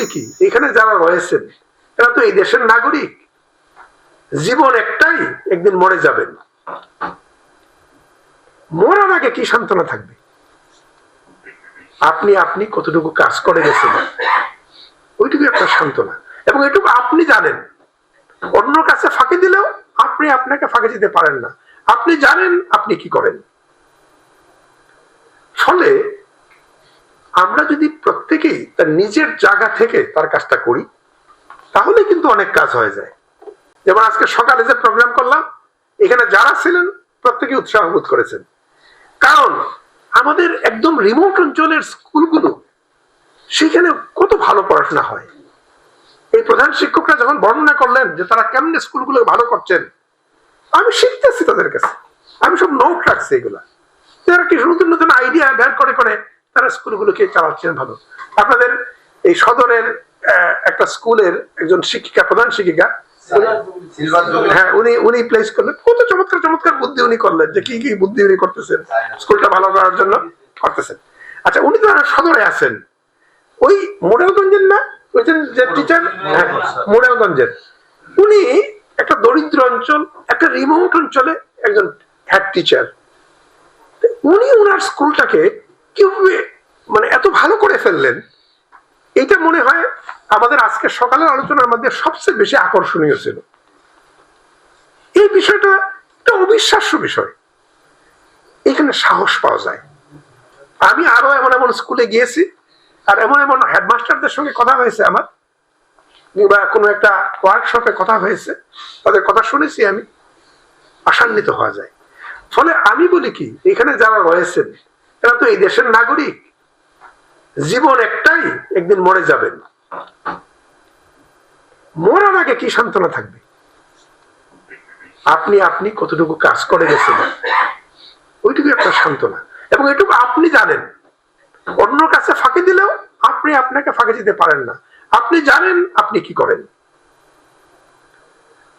বলি কি, এখানে যারা রয়েছেন এরা তো এই দেশের নাগরিক, জীবন একটাই, একদিন মরে যাবেন। মরার আগে কি সান্ত্বনা থাকবে? আপনি কতটুকু কাজ করে গেছেন ওইটুকু একটা সান্ত্বনা, এবং এটুকু আপনি জানেন। অন্য কাছে ফাঁকি দিলেও আপনি আপনাকে ফাঁকি দিতে পারেন না, আপনি জানেন আপনি কি করেন। ফলে আমরা যদি প্রত্যেকেই তার নিজের জায়গা থেকে তার কাজটা করি তাহলে কিন্তু অনেক কাজ হয়ে যায়। যেমন আজকে সকালে যে প্রোগ্রাম করলাম, এখানে যারা ছিলেন প্রত্যেকে উৎসাহ বোধ করেছেন, কারণ আমাদের একদম রিমোট অঞ্চলের স্কুলগুলো সেখানে কত ভালো পড়াশোনা হয়। এই প্রধান শিক্ষকরা যখন বর্ণনা করলেন যে তারা কেমনে স্কুলগুলো ভালো করছেন, আমি শিখতেছি তাদের কাছে, আমি সব নোট রাখছি এগুলা, তারা কিছু নতুন নতুন আইডিয়া বের করে করে তারা স্কুলগুলোকে চালাচ্ছেন ভালো। আপনাদের এই সদরের একটা স্কুলের একজন শিক্ষিকা, প্রধান শিক্ষিকা, হ্যাঁ, উনি প্লেস করলেন, কত চমৎকার চমৎকার বুদ্ধি উনি করলেন, যে কি কি বুদ্ধি উনি করতেছেন স্কুলটা ভালো করার জন্য করতেছেন। আচ্ছা, উনি তো সদরে আছেন, ওই মোড়েলগঞ্জের না, ওই যে টিচার, মোড়েলগঞ্জের, উনি একটা দরিদ্র অঞ্চল, একটা রিমোট অঞ্চলে একজন হেড টিচার। উনি ওনার স্কুলটাকে কিভাবে মানে এত ভালো করে ফেললেন, এটা মনে হয় আমাদের আজকে সকালের আলোচনার মধ্যে সবচেয়ে বেশি আকর্ষণীয় ছিল। এই বিষয়টা একটা অবিশ্বাস্য বিষয়, এখানে সাহস পাওয়া যায়। আমি আরো এমন এমন স্কুলে গিয়েছি, আর এমন এমন হেডমাস্টারদের সঙ্গে কথা হয়েছে আমার, কিংবা কোনো একটা ওয়ার্কশপে কথা হয়েছে, তাদের কথা শুনেছি, আমি আশান্বিত হওয়া যায়। ফলে আমি বলি কি, এখানে যারা রয়েছেন এরা তো এই দেশের নাগরিক, জীবন একটাই, একদিন মরে যাবেন। মরার আগে কি সান্ত্বনা থাকবে? আপনি কতটুকু কাজ করে গেছেন ওইটুকু একটা সান্ত্বনা, এবং এটুকু আপনি জানেন। অন্য কাছে ফাঁকি দিলেও আপনি আপনাকে ফাঁকি দিতে পারেন না, আপনি জানেন আপনি কি করেন।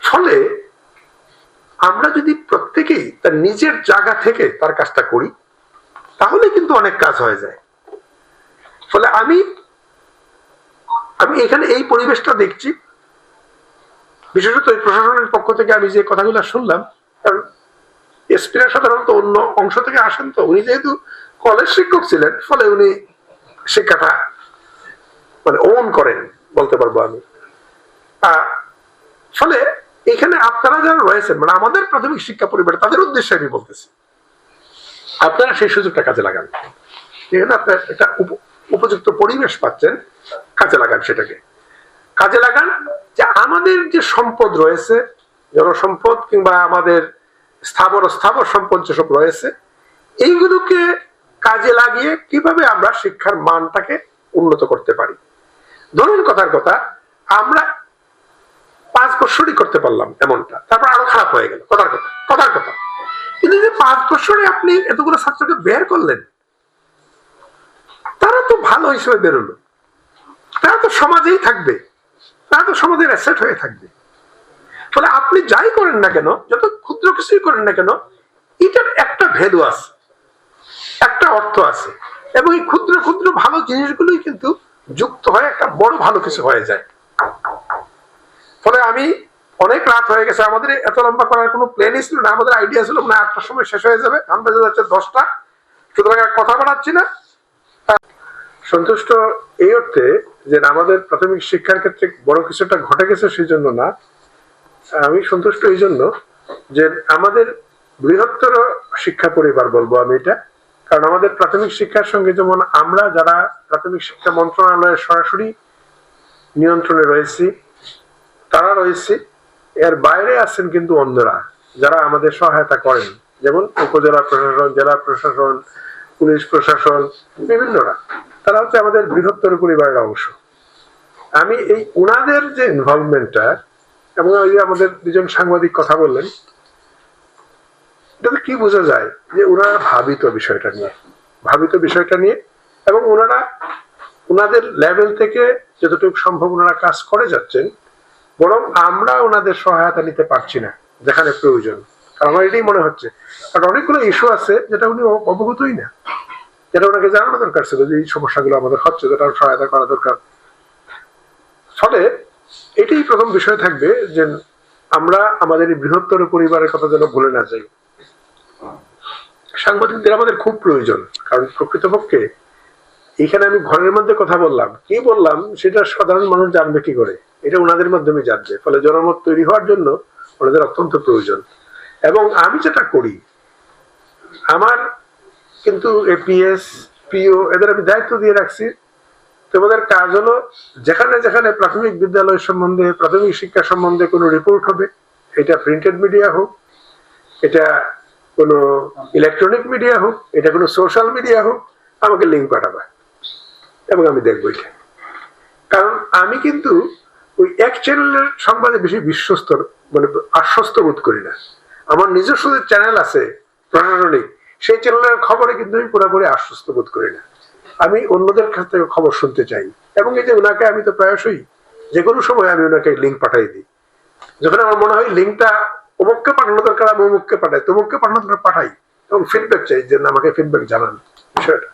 ফলে আমরা যদি প্রত্যেকেই তার নিজের জায়গা থেকে তার কাজটা করি তাহলে কিন্তু অনেক কাজ হয়ে যায়। ফলে আমি এখানে এই পরিবেশটা দেখছি, বিশেষত এই প্রশাসনের পক্ষ থেকে আমি যে কথাগুলো শুনলাম, কারণ এসপিরা সাধারণত অন্য অংশ থেকে আসেন, তো উনি যেহেতু কলেজ শিক্ষক ছিলেন, ফলে উনি শিক্ষাটা মানে ওন করেন বলতে পারবো আমি। ফলে এখানে আপনারা যারা রয়েছেন, মানে আমাদের প্রাথমিক শিক্ষা পরিবার, তাদের উদ্দেশ্যে আমি বলতেছি, আপনারা সেই সুযোগটা কাজে লাগান। এখানে আপনার একটা উপযুক্ত পরিবেশ পাচ্ছেন, কাজে লাগান, সেটাকে কাজে লাগান। যে আমাদের যে সম্পদ রয়েছে, জনসম্পদ কিংবা আমাদের স্থাবর সম্পদ যেসব রয়েছে, এইগুলোকে কাজে লাগিয়ে কিভাবে আমরা শিক্ষার মানটাকে উন্নত করতে পারি। ধরুন কথার কথা, আমরা 5 বছরই করতে পারলাম এমনটা, তারপর আরো খারাপ হয়ে গেল, কথার কথা। কিন্তু যে 5 বছরে আপনি এতগুলো ছাত্রকে বের করলেন, তারা তো ভালো হিসেবে বেরোলো, তারা তো সমাজেই থাকবে, তারা তো সমাজের অ্যাসেট হয়ে থাকবে। ফলে আপনি যাই করেন না কেন, যত ক্ষুদ্র কিছুই করেন না কেন, এটার একটা ভ্যালু আছে, একটা অর্থ আছে, এবং এই ক্ষুদ্র ক্ষুদ্র ভালো জিনিসগুলোই কিন্তু যুক্ত হয়ে একটা বড় ভালো কিছু হয়ে যায়। ফলে আমি অনেক রাত হয়ে গেছে, আমাদের এত লম্বা করার কোনো প্ল্যানই ছিল না, আমাদের আইডিয়া ছিল না 8টার সময় শেষ হয়ে যাবে, এখন বেজে যাচ্ছে 10টা, সুতরাং আর কথা বাড়াচ্ছি না। সন্তুষ্ট এই অর্থে যে আমাদের প্রাথমিক শিক্ষার ক্ষেত্রে বড় কিছুটা ঘটে গেছে সেই জন্য না, আমি সন্তুষ্ট এই জন্য যে আমাদের বৃহত্তর শিক্ষা পরিবার বলবো আমি এটা, কারণ আমাদের প্রাথমিক শিক্ষার সঙ্গে যেমন আমরা যারা প্রাথমিক শিক্ষা মন্ত্রণালয়ের সরাসরি নিয়ন্ত্রণে রয়েছি তারা রয়েছে, এর বাইরে আছেন কিন্তু অন্যরা যারা আমাদের সহায়তা করেন, যেমন উপজেলা প্রশাসন, জেলা প্রশাসন, পুলিশ প্রশাসন, বিভিন্নরা, তারা হচ্ছে আমাদের বৃহত্তর পরিবারের অংশ। আমি এই উনাদের যে ইনভলভমেন্টটা, এবং ওই যে আমাদের 2জন সাংবাদিক কথা বললেন, এটাতে কি বোঝা যায় যে ওনারা ভাবিত বিষয়টা নিয়ে, এবং ওনারা ওনাদের লেভেল থেকে যতটুকু সম্ভব ওনারা কাজ করে যাচ্ছেন, বরং আমরা ওনাদের সহায়তা নিতে পারছি না যেখানে প্রয়োজন। কারণ আমার এটাই মনে হচ্ছে, কারণ অনেকগুলো ইস্যু আছে যেটা উনি অবগতই না, যেটা ওনাকে জানানো দরকার ছিল যে এই সমস্যাগুলো আমাদের হচ্ছে, যেটা সহায়তা করা দরকার। ফলে এটাই প্রথম বিষয় থাকবে যে আমরা আমাদের এই বৃহত্তর পরিবারের কথা যেন ভুলে না যাই। সাংবাদিকদের আমাদের খুব প্রয়োজন, কারণ প্রকৃতপক্ষে এখানে আমি ঘরের মধ্যে কথা বললাম, কি বললাম সেটা সাধারণ মানুষ জানবে কি করে, এটা ওনাদের মাধ্যমে জানবে। ফলে জনমত তৈরি হওয়ার জন্য ওনাদের অত্যন্ত প্রয়োজন। এবং আমি যেটা করি, আমার কিন্তু এপিএস পিও এদের আমি দায়িত্ব দিয়ে রাখছি। তোমাদের কাজ হলো যেখানে যেখানে প্রাথমিক বিদ্যালয় সম্বন্ধে, প্রাথমিক শিক্ষা সম্বন্ধে কোনো রিপোর্ট হবে, এটা প্রিন্টেড মিডিয়া হোক, এটা কোনো ইলেকট্রনিক মিডিয়া হোক, এটা কোনো সোশ্যাল মিডিয়া হোক, আমাকে লিঙ্ক পাঠাবে এবং আমি দেখবো এটা। কারণ আমি কিন্তু ওই এক চ্যানেলের সংবাদে বেশি বিশ্বস্ত মানে আশ্বস্ত বোধ করি না। আমার নিজস্ব যে চ্যানেল আছে প্রশাসনিক, সেই চ্যানেলের খবরে কিন্তু আমি পুরোপুরি আশ্বস্ত বোধ করি না। আমি অন্যদের কাছ থেকে খবর শুনতে চাই। এবং এই যে ওনাকে আমি তো প্রায়শই যে কোনো সময় আমি ওনাকে লিঙ্ক পাঠাই দিই। যখন আমার মনে হয় লিঙ্কটা অমুককে পাঠানো দরকার, আমি অমুককে পাঠাই, তমুককে পাঠানো দরকার পাঠাই, এবং ফিডব্যাক চাই যে আমাকে ফিডব্যাক জানান বিষয়টা।